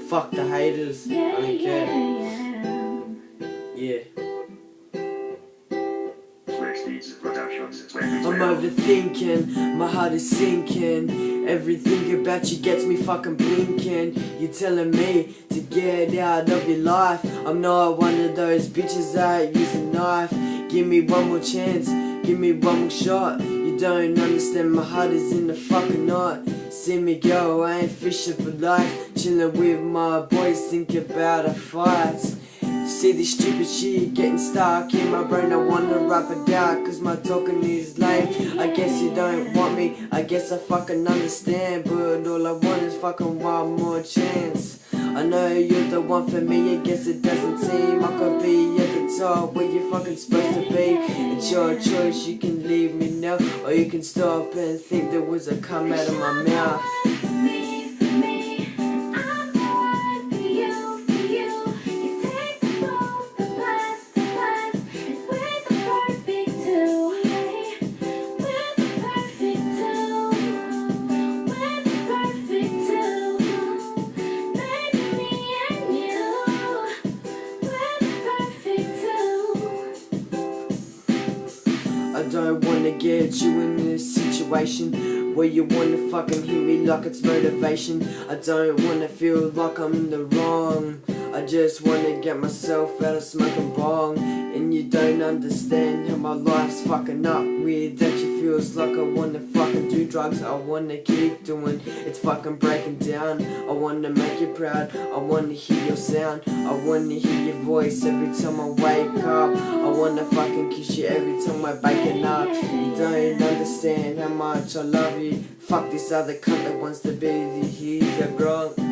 Fuck the haters, I don't care. Yeah. I'm overthinking, my heart is sinking. Everything about you gets me fucking blinking. You're telling me to get out of your life. I'm not one of those bitches that use a knife. Give me one more chance, give me one more shot. You don't understand, my heart is in the fucking knot. See me go, I ain't fishing for life. Chilling with my boys, think about our fights. See this stupid shit getting stuck in my brain, I wanna rap it out, cause my talking is lame. I guess you don't want me, I guess I fucking understand, but all I want is fucking one more chance. I know you're the one for me, I guess it doesn't seem I could be at the top where you're fucking supposed to be. It's your choice, you can leave me now, or you can stop and think there was a come out of my mouth. I don't wanna get you in this situation where you wanna fucking hit me like it's motivation. I don't wanna feel like I'm in the wrong. I just wanna get myself out of smoking bong. And you don't understand how my life's fucking up. Without you feels like I wanna fucking do drugs. I wanna keep doing, it's fucking breaking down. I wanna make you proud, I wanna hear your sound. I wanna hear your voice every time I wake up. I wanna fucking kiss you every time I'm waking up. You don't understand how much I love you. Fuck this other cunt that wants to be the hero, bro.